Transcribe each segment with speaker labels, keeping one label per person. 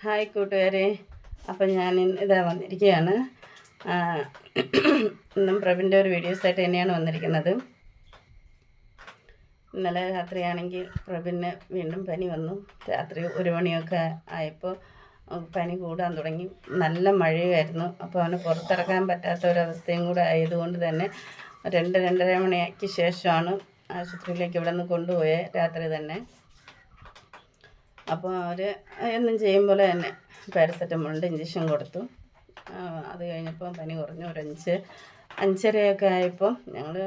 Speaker 1: Hi കൂട്ടുകാരെ, അപ്പം ഞാൻ ഇതാ വന്നിരിക്കുകയാണ്. ഇന്നും പ്രഭിൻ്റെ ഒരു വീഡിയോസായിട്ട് തന്നെയാണ് വന്നിരിക്കുന്നത്. ഇന്നലെ രാത്രിയാണെങ്കിൽ പ്രഭിന് വീണ്ടും പനി വന്നു. രാത്രി 1 മണിയൊക്കെ ആയപ്പോൾ പനി കൂടാൻ തുടങ്ങി. നല്ല മഴയായിരുന്നു. അപ്പോൾ അവന് പുറത്തിറക്കാൻ പറ്റാത്ത ഒരവസ്ഥയും കൂടെ ആയതുകൊണ്ട് തന്നെ 2-2:30 മണിക്ക് ശേഷമാണ് ആശുപത്രിയിലേക്ക് ഇവിടെ നിന്ന് കൊണ്ടുപോയത് രാത്രി തന്നെ. അപ്പോൾ അവർ എന്നും ചെയ്യും പോലെ തന്നെ പാരസെറ്റമോളിൻ്റെ ഇഞ്ചക്ഷൻ കൊടുത്തു. അത് കഴിഞ്ഞപ്പോൾ പനി കുറഞ്ഞു. ഒരു 5:30 ആയപ്പോൾ ഞങ്ങൾ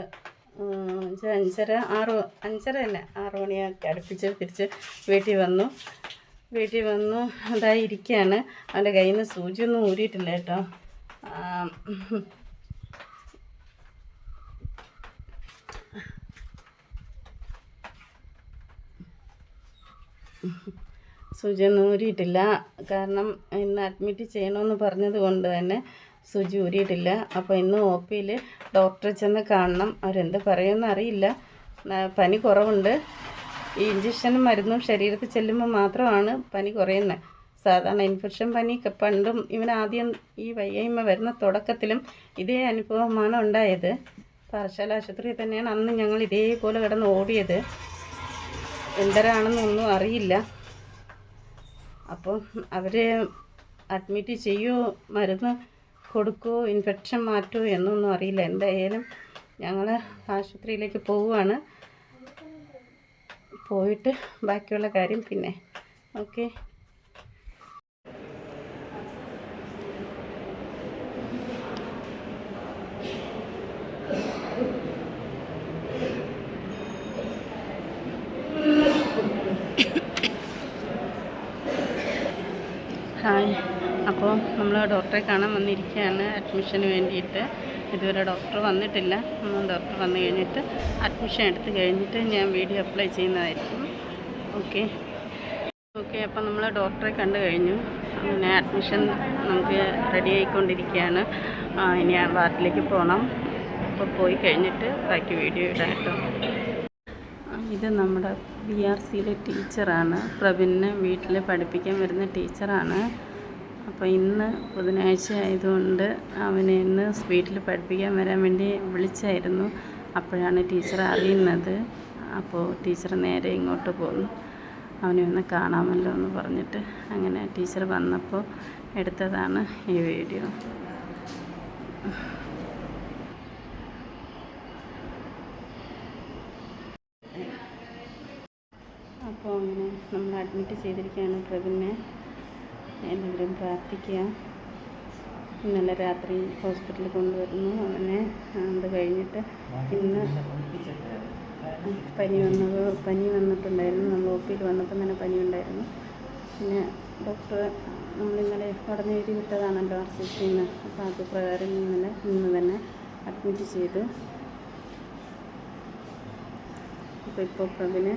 Speaker 1: 5:30 തന്നെ 6 മണിയൊക്കെ അടുപ്പിച്ച് തിരിച്ച് വീട്ടിൽ വന്നു അതായി ഇരിക്കുകയാണ്. അവൻ്റെ കയ്യിൽ നിന്ന് സൂചിയൊന്നും ഊരിയിട്ടില്ല കേട്ടോ. സൂചിയൊന്നും ഊരിയിട്ടില്ല. കാരണം ഇന്ന് അഡ്മിറ്റ് ചെയ്യണമെന്ന് പറഞ്ഞത് കൊണ്ട് തന്നെ സൂചി ഊരിയിട്ടില്ല. അപ്പോൾ ഇന്ന് OPയിൽ ഡോക്ടറെ ചെന്ന് കാണണം. അവരെന്ത് പറയുമെന്ന് അറിയില്ല. പനി കുറവുണ്ട്. ഈ ഇഞ്ചക്ഷനും മരുന്നും ശരീരത്തിൽ ചെല്ലുമ്പോൾ മാത്രമാണ് പനി കുറയുന്നത്. സാധാരണ ഇൻഫെക്ഷൻ പനി പണ്ടും ഇവനാദ്യം ഈ വയ്യായ്മ വരുന്ന തുടക്കത്തിലും ഇതേ അനുഭവമാണ് ഉണ്ടായത്. പാറശാല ആശുപത്രിയിൽ തന്നെയാണ് അന്ന് ഞങ്ങൾ ഇതേപോലെ കിടന്ന് ഓടിയത്. എന്തരാണെന്നൊന്നും അറിയില്ല. അപ്പോൾ അവർ അഡ്മിറ്റ് ചെയ്യുമോ, മരുന്ന് കൊടുക്കുമോ, ഇൻഫെക്ഷൻ മാറ്റുമോ എന്നൊന്നും അറിയില്ല. എന്തായാലും ഞങ്ങൾ ആശുപത്രിയിലേക്ക് പോവുകയാണ്. പോയിട്ട് ബാക്കിയുള്ള കാര്യം പിന്നെ. ഓക്കെ. ഹായ്. അപ്പോൾ നമ്മൾ ഡോക്ടറെ കാണാൻ വന്നിരിക്കുകയാണ് അഡ്മിഷന് വേണ്ടിയിട്ട്. ഇതുവരെ ഡോക്ടർ വന്നിട്ടില്ല. ഡോക്ടർ വന്നു കഴിഞ്ഞിട്ട് അഡ്മിഷൻ എടുത്ത് കഴിഞ്ഞിട്ട് ഞാൻ വീഡിയോ അപ്ലൈ ചെയ്യുന്നതായിരിക്കും. ഓക്കെ. അപ്പോൾ നമ്മൾ ഡോക്ടറെ കണ്ടു കഴിഞ്ഞു. അങ്ങനെ അഡ്മിഷൻ നമുക്ക് റെഡി ആയിക്കൊണ്ടിരിക്കുകയാണ്. ഇനി ആ വാർഡിലേക്ക് പോകണം. അപ്പോൾ പോയി കഴിഞ്ഞിട്ട് ബാക്കി വീഡിയോ ഇടാം കേട്ടോ. ഇത് നമ്മുടെ BRCയിലെ ടീച്ചറാണ്. പ്രഭിനെ വീട്ടിൽ പഠിപ്പിക്കാൻ വരുന്ന ടീച്ചറാണ്. അപ്പോൾ ഇന്ന് ബുധനാഴ്ച ആയതുകൊണ്ട് അവനെ ഇന്ന് വീട്ടിൽ പഠിപ്പിക്കാൻ വരാൻ വേണ്ടി വിളിച്ചായിരുന്നു. അപ്പോഴാണ് ടീച്ചർ അറിയുന്നത്. അപ്പോൾ ടീച്ചർ നേരെ ഇങ്ങോട്ട് പോന്നു. അവനെ ഒന്ന് കാണാമല്ലോ എന്ന് പറഞ്ഞിട്ട് അങ്ങനെ ടീച്ചർ വന്നപ്പോൾ എടുത്തതാണ് ഈ വീഡിയോ. അപ്പോൾ അങ്ങനെ നമ്മൾ അഡ്മിറ്റ് ചെയ്തിരിക്കുകയാണ് പ്രഭിനെ. എല്ലാവരും പ്രാർത്ഥിക്കുക. ഇന്നലെ രാത്രി ഹോസ്പിറ്റലിൽ കൊണ്ടുവരുന്നു. അങ്ങനെ അത് കഴിഞ്ഞിട്ട് ഇന്ന് പനി വന്നിട്ടുണ്ടായിരുന്നു. നമ്മൾ OPയിൽ വന്നപ്പോൾ തന്നെ പനി ഉണ്ടായിരുന്നു. പിന്നെ ഡോക്ടർ നമ്മളിന്നലെ ഉടനെ എഴുതി വിട്ടതാണല്ലോ RCCയിൽ നിന്ന്. അപ്പോൾ അത് പ്രകാരം ഇന്ന് തന്നെ അഡ്മിറ്റ് ചെയ്തു. ഇപ്പോൾ പ്രഭിന്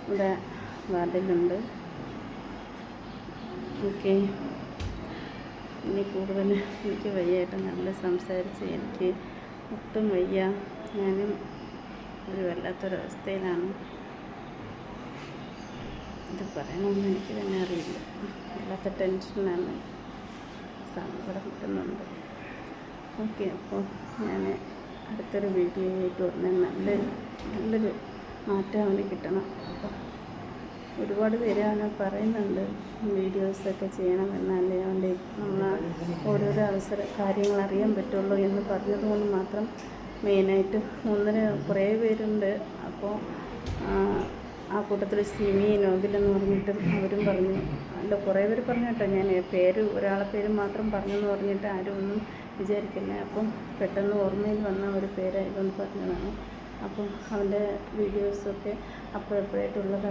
Speaker 1: ഇവിടെ വാർഡിലുണ്ട്. ഓക്കെ. ഇനി കൂടുതൽ എനിക്ക് വയ്യായിട്ട് നല്ല സംസാരിച്ച് എനിക്ക് ഒട്ടും വയ്യ. ഞാനും ഒരു വല്ലാത്തൊരവസ്ഥയിലാണ്. ഇത് പറയണമെന്ന് എനിക്ക് തന്നെ അറിയില്ല. വല്ലാത്ത ടെൻഷനാണ്, സങ്കടം കിട്ടുന്നുണ്ട്. ഓക്കെ. അപ്പോൾ ഞാൻ അടുത്തൊരു വീഡിയോ ആയിട്ട് ഉടനെ നല്ലൊരു മാറ്റം അവന് കിട്ടണം. അപ്പം ഒരുപാട് പേര് അവനെ പറയുന്നുണ്ട് വീഡിയോസൊക്കെ ചെയ്യണം, എന്നാലേ അവൻ്റെ ഓരോരോ കാര്യങ്ങൾ അറിയാൻ പറ്റുള്ളൂ എന്ന് പറഞ്ഞതുകൊണ്ട് മാത്രം മെയിനായിട്ട് കുറേ പേരുണ്ട്. അപ്പോൾ ആ കൂട്ടത്തിൽ സിമി നോബിലെന്ന് പറഞ്ഞിട്ടും അവരും പറഞ്ഞു. അല്ല, കുറേ പേര് പറഞ്ഞു കേട്ടോ. ഞാൻ ഒരാളെ പേര് മാത്രം പറഞ്ഞെന്ന് പറഞ്ഞിട്ട് ആരും ഒന്നും വിചാരിക്കില്ല. അപ്പം പെട്ടെന്ന് ഓർമ്മയിൽ വന്ന ഒരു പേരായതുകൊണ്ട് പറഞ്ഞതാണ്. അപ്പം അവൻ്റെ വീഡിയോസൊക്കെ അപ്പോഴപ്പോഴായിട്ടുള്ളത്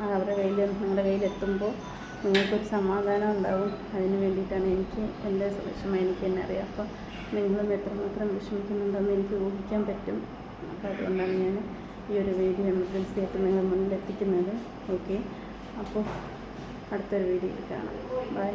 Speaker 1: അവരുടെ കയ്യിൽ നിങ്ങളുടെ കയ്യിലെത്തുമ്പോൾ നിങ്ങൾക്കൊരു സമാധാനം ഉണ്ടാവും. അതിന് വേണ്ടിയിട്ടാണ് എൻ്റെ വിഷമം എനിക്ക് തന്നെ അറിയാം. അപ്പം നിങ്ങളും എത്രമാത്രം വിഷമിക്കുന്നുണ്ടെന്ന് എനിക്ക് ഊഹിക്കാൻ പറ്റും. അപ്പോൾ അതുകൊണ്ടാണ് ഞാൻ ഈ ഒരു വീഡിയോ എമർജൻസി ആയിട്ട് നിങ്ങളുടെ മുന്നിൽ എത്തിക്കുന്നത്. ഓക്കെ. അപ്പോൾ അടുത്തൊരു വീഡിയോയിൽ കാണാം. ബൈ.